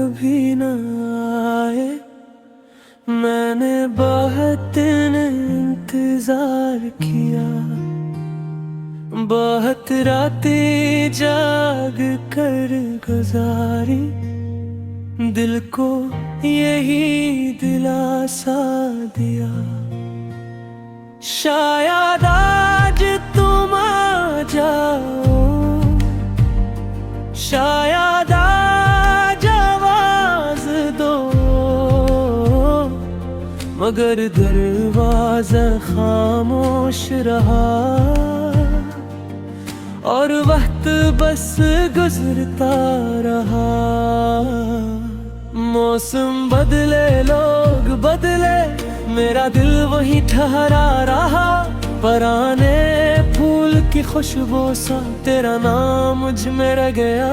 कभी न आए। मैंने बहुत इंतजार किया, बहुत रातें जाग कर गुजारी, दिल को यही दिलासा दिया। शायद आज तुम आ जाओ, शायद आज आवाज दो, मगर दरवाजा खामोश रहा और वक्त बस गुजरता रहा। मौसम बदले, लोग बदले, मेरा दिल वही ठहरा रहा। पराने फूल की खुशबू सा तेरा नाम मुझ में रह गया।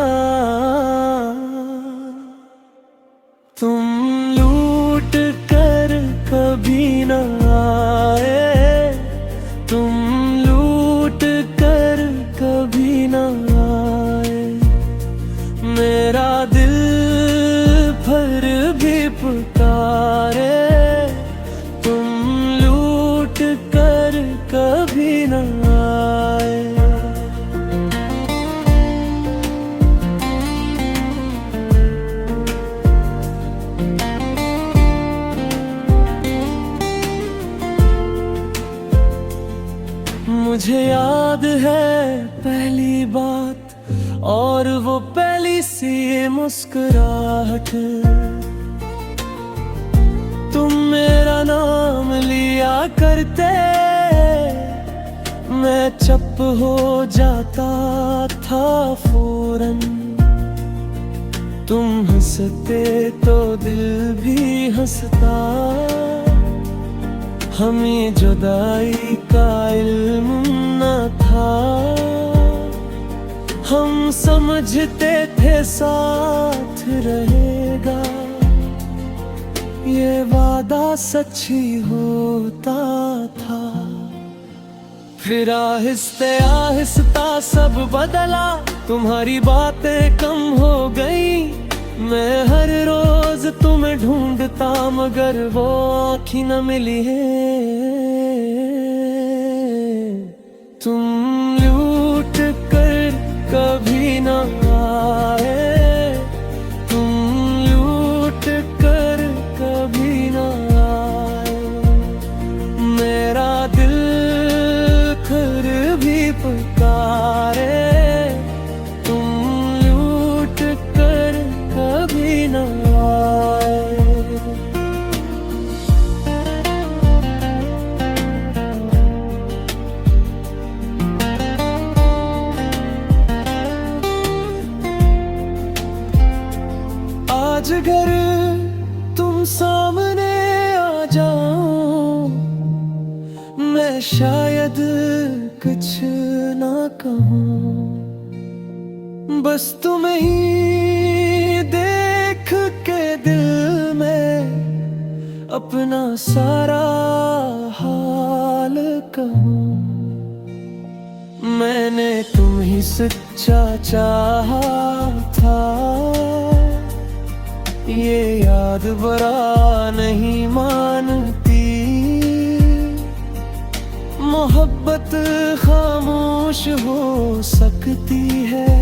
तुम लूट कर कभी न आए, तुम लूट कर कभी न आए। मेरा दिल भर भी पुकारे, तुम लूट कर कभी न आए। मुझे याद है पहली बात और वो पहली सी मुस्कुराहट। तुम मेरा नाम लिया करते, मैं चुप हो जाता था फौरन। तुम हंसते तो दिल भी हंसता, हमें जुदाई का इल्म न था। हम समझते थे साथ रहेगा, ये वादा सच्ची होता था। फिर आहिस्ते आहिस्ता सब बदला, तुम्हारी बातें कम हो गई। मैं हर रोज तुम्हें ढूंढता, मगर वो आँखें न मिली है। तुम लूट कर कभी न आए, तुम लूट कर कभी न आए। मेरा दिल फिर भी पुकारे, तुम लूट कर कभी न आए। आज अगर तुम सामने आ जाओ, मैं शायद कुछ ना कहूँ, बस तुम्हें ही देख के दिल में अपना सारा हाल कहूँ। मैंने तुम ही सच्चा चाहा था, ये याद बुरा नहीं मानती। मोहब्बत खामोश हो सकती है,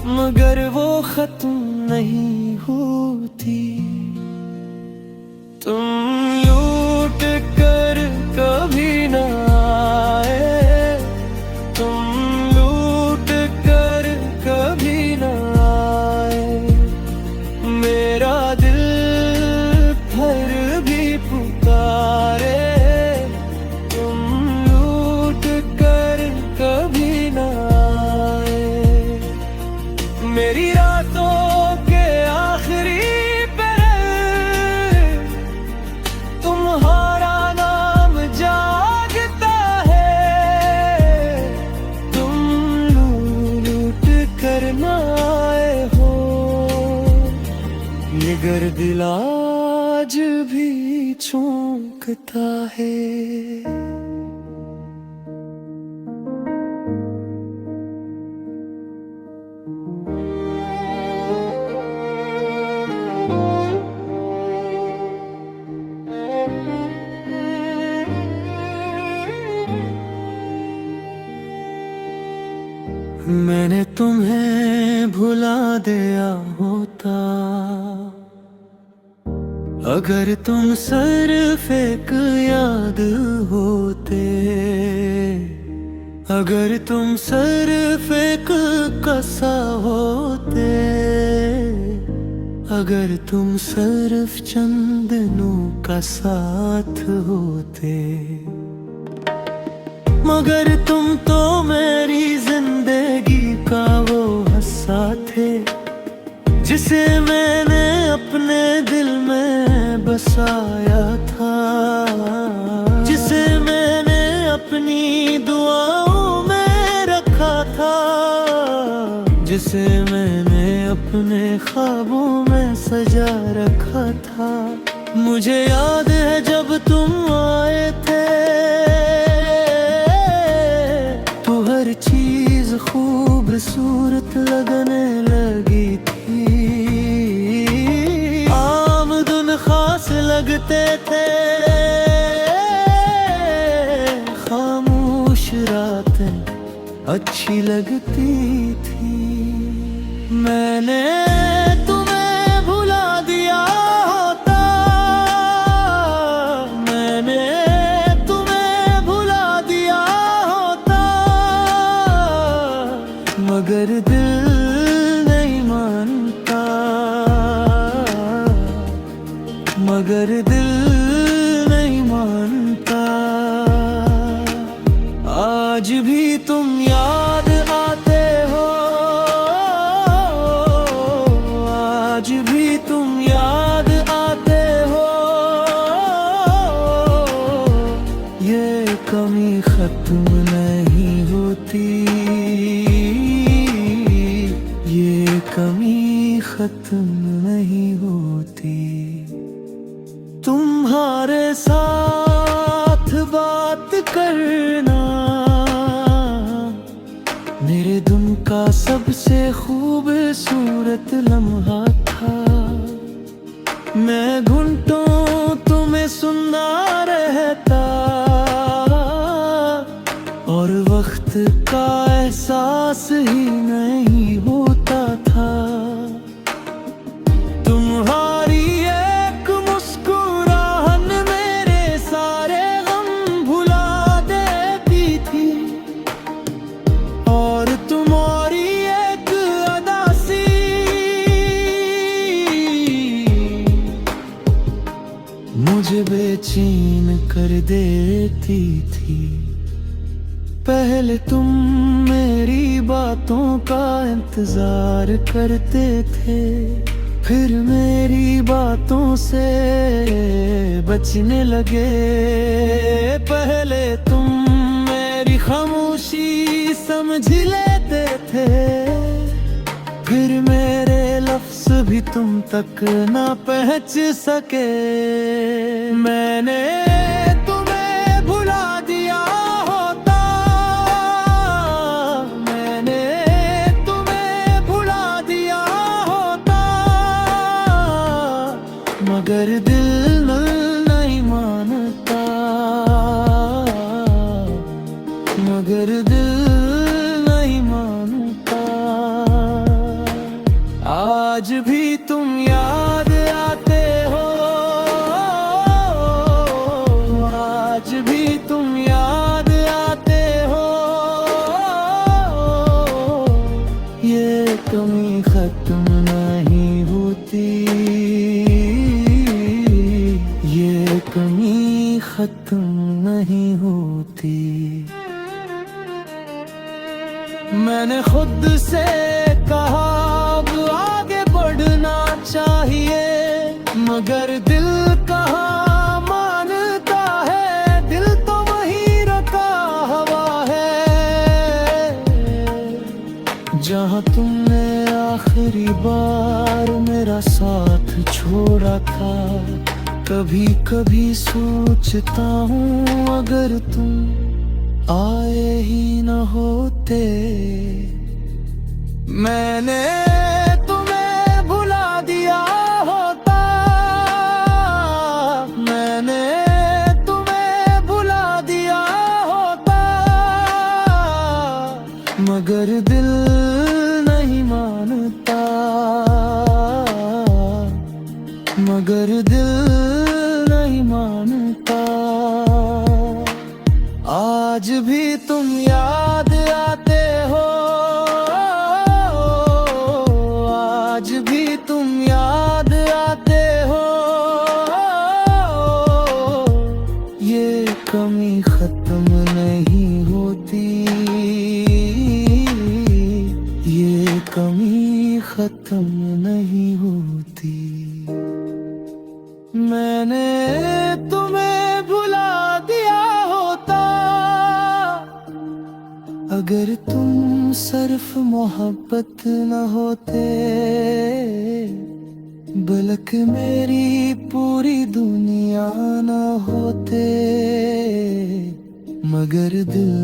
मगर वो खत्म नहीं होती। तुम लूट कर कभी न आए, तुम लूट कर कभी न आए। मेरा दिल भर भी पुकारे, तुम लूट कर कभी न आए। मेरी रातों के आखिरी पहर तुम्हारा नाम जागता है। तुम लूट कर न आए हो, मगर दिल आज भी चौंकता है। तुम्हें भुला दिया होता, अगर तुम सिर्फ एक याद होते, अगर तुम सिर्फ एक कसा होते, अगर तुम सिर्फ चंद दिनों का साथ होते, मगर तुम तो मेरी जिंदगी का वो हिस्सा थे, जिसे मैंने अपने दिल में बसाया था, जिसे मैंने अपनी दुआओं में रखा था, जिसे मैंने अपने ख्वाबों में सजा रखा था। मुझे याद है जब तुम आए थे, तो हर चीज खूबसूरत लगने लगी थी, आमदन खास लगते थे, खामोश रातें अच्छी लगती थी। मैंने तुम्हें भुला दिया होता, मैंने तुम्हें भुला दिया होता, मगर दिल नहीं मानता, मगर दिल नहीं मानता। आज भी तुम याद आते हो, आज भी तुम याद आते हो, ये कमी खत्म नहीं होती, ये कमी खत्म नहीं होती। तुम्हारे साथ बात करना मेरे दिन का सबसे खूबसूरत लम्हा था। मैं घंटों तुम्हें सुनना रहता, और वक्त का एहसास ही नहीं होता था। तुम्हारी एक मुस्कुराहट मेरे सारे गम भुला देती थी, और तुम्हारी एक अदा सी मुझे बेचैन कर देती थी। पहले तुम मेरी बातों का इंतजार करते थे, फिर मेरी बातों से बचने लगे। पहले तुम मेरी खामोशी समझ लेते थे, फिर मेरे लफ्ज़ भी तुम तक ना पहुंच सके। मैंने तुम्हें भुला दिया होता, मैंने तुम्हें भुला दिया होता, मगर दिल नहीं मानता, मगर दिल नहीं मानता। आज भी तुम याद आते हो, आज भी तुम याद आते हो, ये कमी खत्म नहीं होती, ये कमी खत्म नहीं होती। मैंने खुद से कहा अब आगे बढ़ना चाहिए, मगर दिल कहाँ मानता है, दिल तो वहीं रखा हवा है, जहाँ तुमने आखिरी बार मेरा साथ छोड़ा था। कभी कभी सोचता हूँ अगर तुम आए ही न होते, मैंने तुम्हें भुला दिया होता, मैंने तुम्हें भुला दिया होता, मगर दिल मगर दिल नहीं मानता। आज भी तुम याद आते हो, आज भी तुम याद आते हो। ये कमी खत्म नहीं होती, ये कमी खत्म नहीं होती। मैंने तुम्हें भुला दिया होता अगर तुम सिर्फ मोहब्बत न होते, बल्कि मेरी पूरी दुनिया न होते। मगर दिल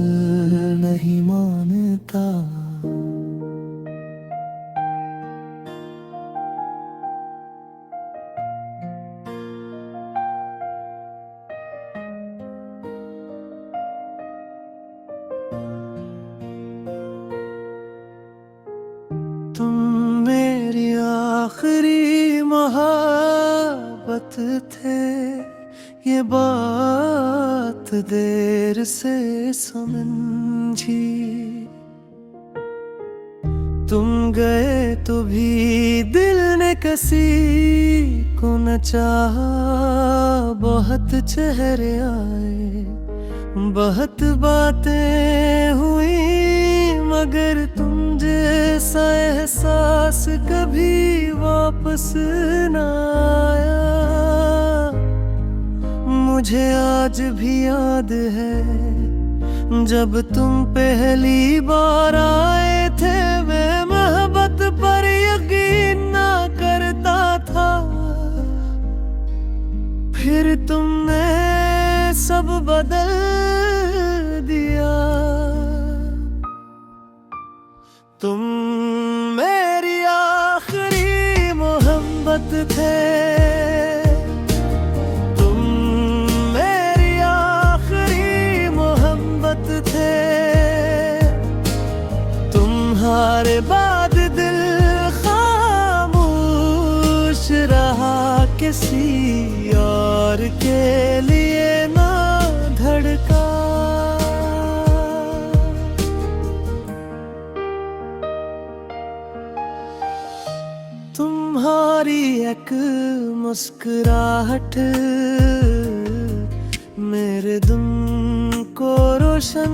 नहीं मानता। तुम मेरी आखिरी मोहब्बत थे, ये बात देर से समझी। तुम गए तो भी दिल ने किसी को न चाहा। बहुत चेहरे आए, बहुत बातें हुई, मगर तुम जैसा एहसास कभी वापस न आया। मुझे आज भी याद है जब तुम पहली बार आए थे। मैं मोहब्बत पर यकीन ना करता था, फिर तुमने सब बदल दिया। तुम मेरी आखिरी मोहब्बत थे, तुम मेरी आखिरी मोहब्बत थे। तुम्हारे बाद दिल खामोश रहा, किसी और के लिए ना धड़का। तुम्हारी एक मुस्कुराहट मेरे दिल को रोशन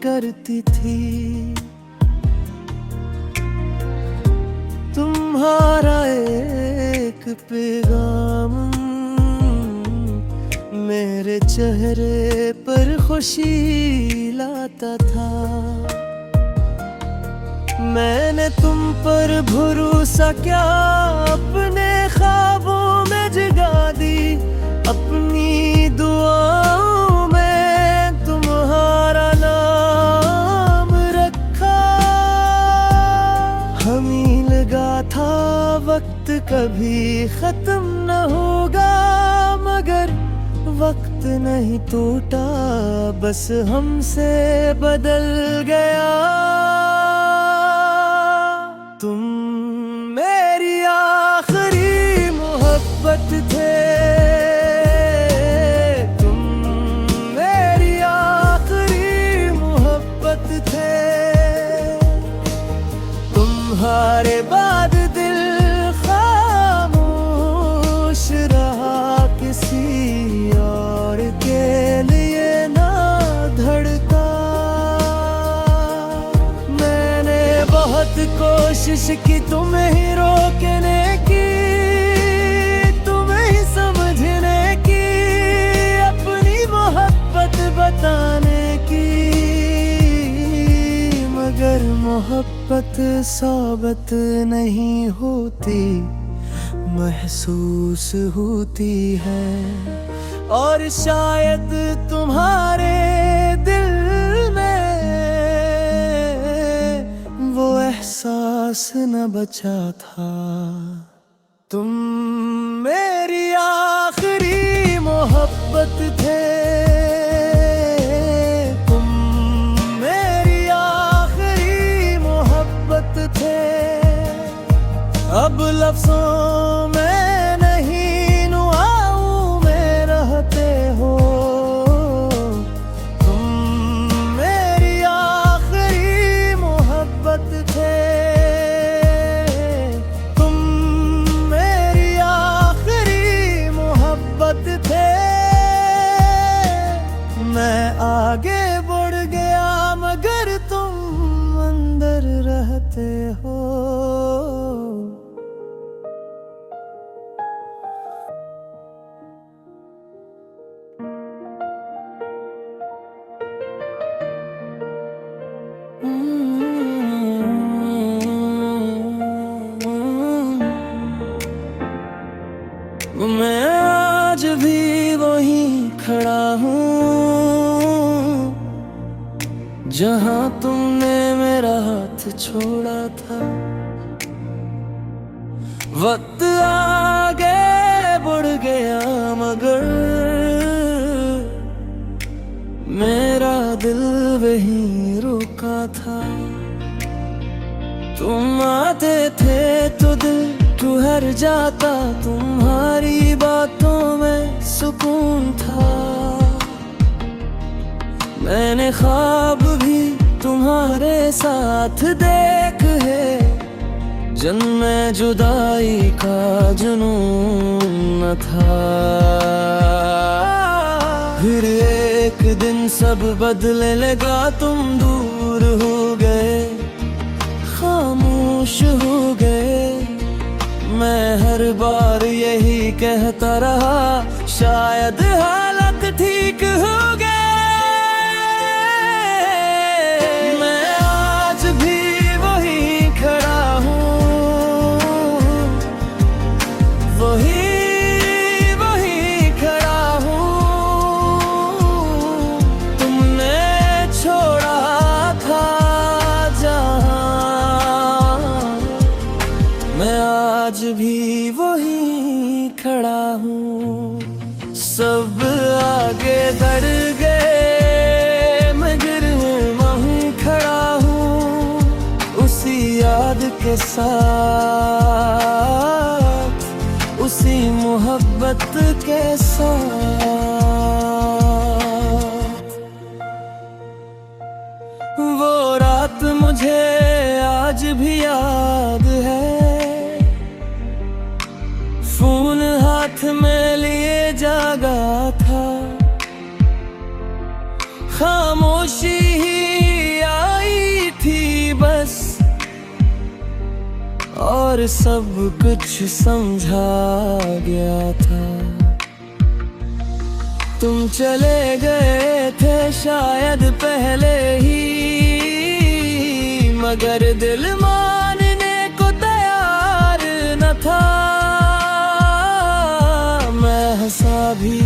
करती थी। तुम्हारा एक पैगाम मेरे चेहरे पर खुशी लाता था। मैंने तुम पर भरोसा क्या अपने ख्वाबों में जगा दी। अपनी दुआओं में तुम्हारा नाम रखा। हमें लगा था वक्त कभी खत्म न होगा, मगर वक्त नहीं टूटा, बस हमसे बदल गया। तुम मेरी आखिरी मोहब्बत थे, तुम मेरी आखिरी मोहब्बत थे। तुम्हारे बाद दिल खामोश रहा, किसी और के लिए ना धड़का। मैंने बहुत कोशिश की तुम्हें ही रोकने की, तुम्हें ही समझने की, अपनी मोहब्बत बताने की। मगर मोहब्बत साबित नहीं होती, महसूस होती है। और शायद तुम्हारे दिल में वो एहसास न बचा था। तुम मेरी आखिरी मोहब्बत थे, तुम मेरी आखिरी मोहब्बत थे। अब लफ्ज़ों में नहीं मैं आज भी वहीं खड़ा हूँ जहाँ तुमने मेरा हाथ छोड़ा था। वक्त आगे बढ़ गया मगर मेरा दिल वहीं रुका था। तुम आते थे तो दिल ठहर जाता, तुम्हारी बातों में सुकून था। मैंने ख्वाब भी तुम्हारे साथ देखे, जिनमें जुदाई का जुनून न था। फिर एक दिन सब बदलने लगा, तुम दूर हो गए, खामोश हो गए। मैं हर बार यही कहता रहा, शायद हालत ठीक हो गए। मैं आज भी वही खड़ा हूँ, वही खड़ा हूँ। तुमने छोड़ा था जहाँ, मैं आज भी वही खड़ा हूँ। सब आगे बढ़ गए मगर मैं वहीं खड़ा हूँ, उसी याद के साथ, उसी मोहब्बत के साथ। वो रात मुझे आज भी याद है, फोन हाथ में लिए जागा था। खामोशी ही आई थी बस, और सब कुछ समझा गया था। तुम चले गए थे शायद पहले ही, मगर दिल मानने को तैयार न था। मैं हंसा भी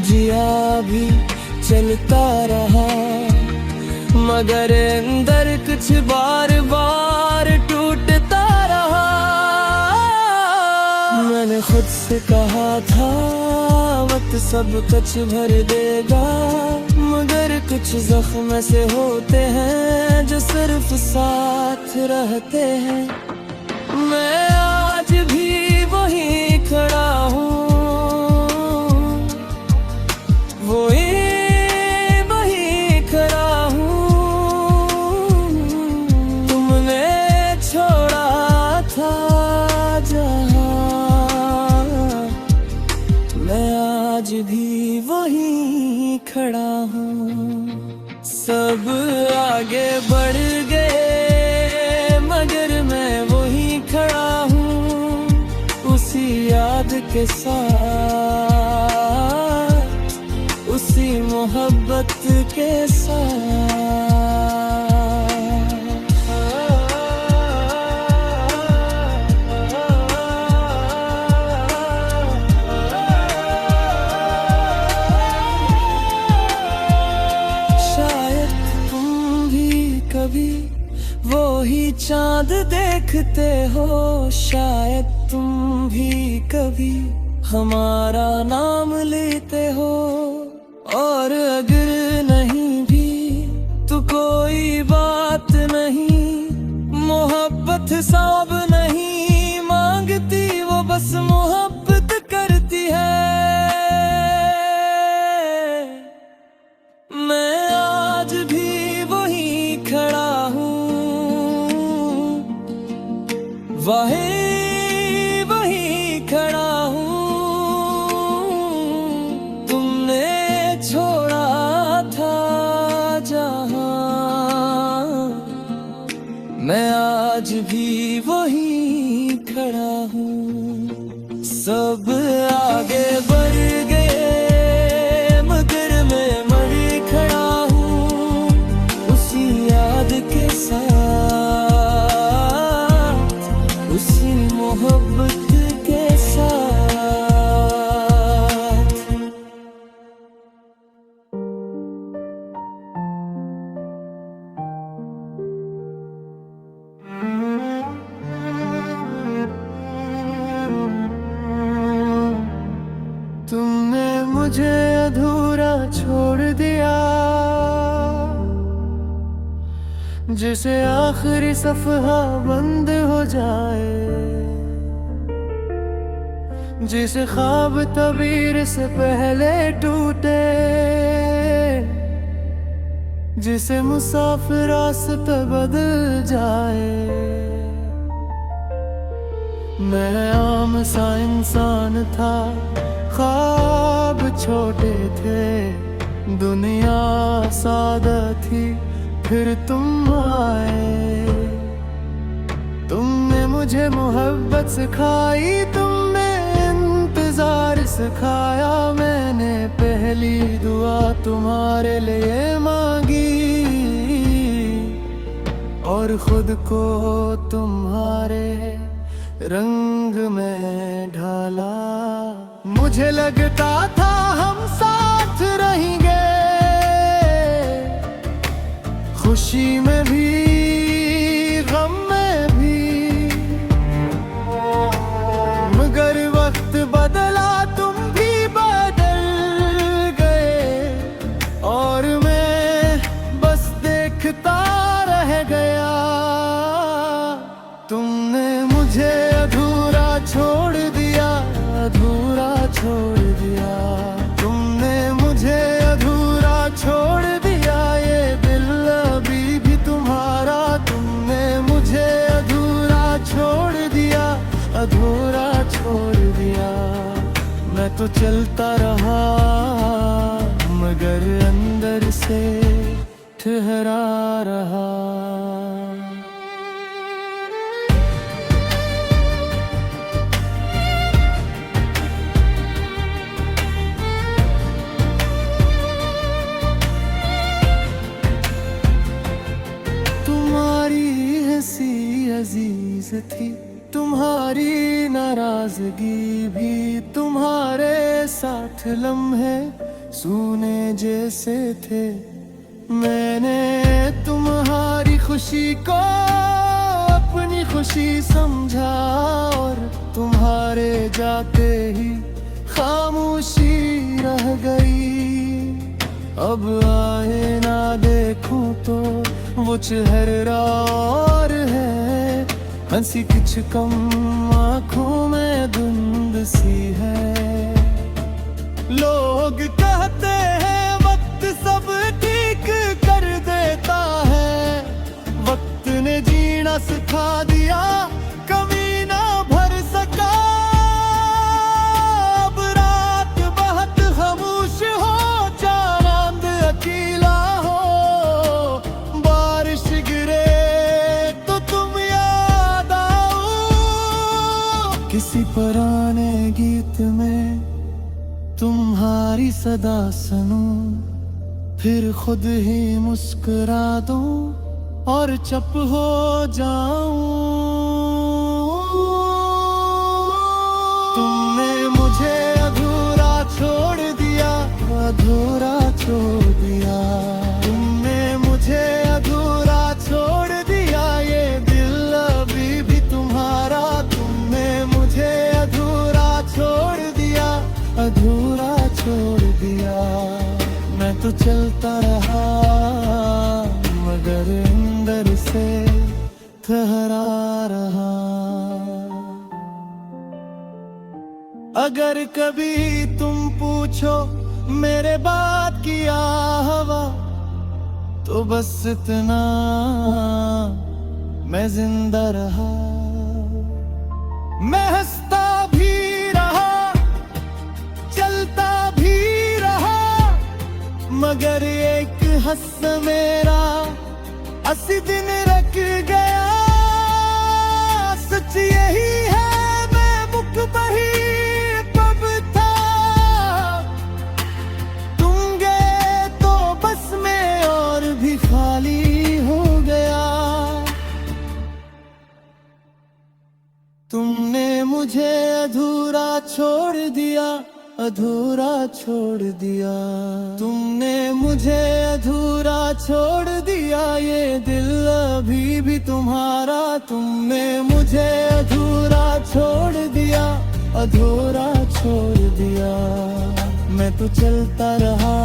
जिया भी चलता रहा, मगर अंदर कुछ बार बार टूटता रहा। मैंने खुद से कहा था वक्त सब कुछ भर देगा, मगर कुछ जख्म ऐसे होते हैं जो सिर्फ साथ रहते हैं। मैं आज भी वही खड़ा हूँ, वही खड़ा हूँ। तुमने छोड़ा था जहाँ, मैं आज भी वही खड़ा हूँ। सब आगे बढ़ गए मगर मैं वही खड़ा हूँ, उसी याद के साथ, उसी मोहब्बत के साथ। शायद तुम भी कभी वो ही चांद देखते हो, शायद तुम भी कभी हमारा नाम लेते हो। और अगर नहीं भी तो कोई बात नहीं, मोहब्बत सब नहीं मांगती, वो बस मोहब्बत करती है। मैं आज भी वही खड़ा हूँ, वही खड़ा हूँ। छोड़ा था जहाँ, मैं आज भी वही खड़ा हूँ। सब आगे बढ़ गए मगर मैं वही खड़ा हूँ, उसी याद के साथ, उसी मोहब्बत के साथ। मुझे अधूरा छोड़ दिया, जिसे आखिरी सफहा बंद हो जाए, जिसे ख्वाब तबीर से पहले टूटे, जिसे मुसाफिर रास्ते बदल जाए। मैं आम सा इंसान था, ख्वाब छोटे थे, दुनिया सादा थी, फिर तुम आए। तुमने मुझे मोहब्बत सिखाई, तुमने इंतजार सिखाया, मैंने पहली दुआ तुम्हारे लिए मांगी और खुद को तुम्हारे रंग में ढाला। मुझे लगता था हम साथ रहेंगे, खुशी में भी गम में भी, मगर वक्त बदला, तुम भी बदल गए और मैं बस देखता रह गया। तुमने मुझे अधूरा छोड़ दिया, अधूरा छोड़ दिया। तुमने मुझे अधूरा छोड़ दिया, ये दिल अभी भी तुम्हारा। तुमने मुझे अधूरा छोड़ दिया, अधूरा छोड़ दिया। मैं तो चलता रहा मगर अंदर से ठहरा रहा। अजीज थी तुम्हारी नाराजगी भी, तुम्हारे साथ लम्हे सूने जैसे थे। मैंने तुम्हारी खुशी को अपनी खुशी समझा और तुम्हारे जाते ही खामोशी रह गई। अब आए ना देखूं तो वो चेहरा और है, हंसी कुछ कम, आँखों में धुंध सी है। लोग कहते हैं वक्त सब ठीक कर देता है, वक्त ने जीना सिखा दिया, कमी ना भर सका। अब रात बहुत खामोश हो, चांद अकेला हो, बारिश गिरे तो तुम याद आओ। किसी पुराने गीत में तुम्हारी सदा सुनूं, फिर खुद ही मुस्कुरा दूं और चुप हो जाऊं। तुमने मुझे अधूरा छोड़ दिया, अधूरा छोड़ दिया। तुमने मुझे अधूरा छोड़ दिया, ये दिल अभी भी तुम्हारा। तुमने मुझे अधूरा छोड़ दिया, अधूरा छोड़ दिया। मैं तो चलता रहा मगर अंदर से ठहरा रहा। अगर कभी तुम पूछो मेरे बात किया हवा, तो बस इतना मैं जिंदा रहा। मैं हंसता भी रहा, चलता भी रहा, मगर एक हंस मेरा 80 दिन रख गया। सच यही है, मैं मुख बही कब था, तुम गए तो बस मैं और भी खाली हो गया। तुमने मुझे अधूरा छोड़ दिया, अधूरा छोड़ दिया। तुमने मुझे अधूरा छोड़ दिया, ये दिल अभी भी तुम्हारा। तुमने मुझे अधूरा छोड़ दिया, अधूरा छोड़ दिया। मैं तो चलता रहा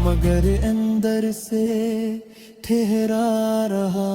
मगर अंदर से ठहरा रहा।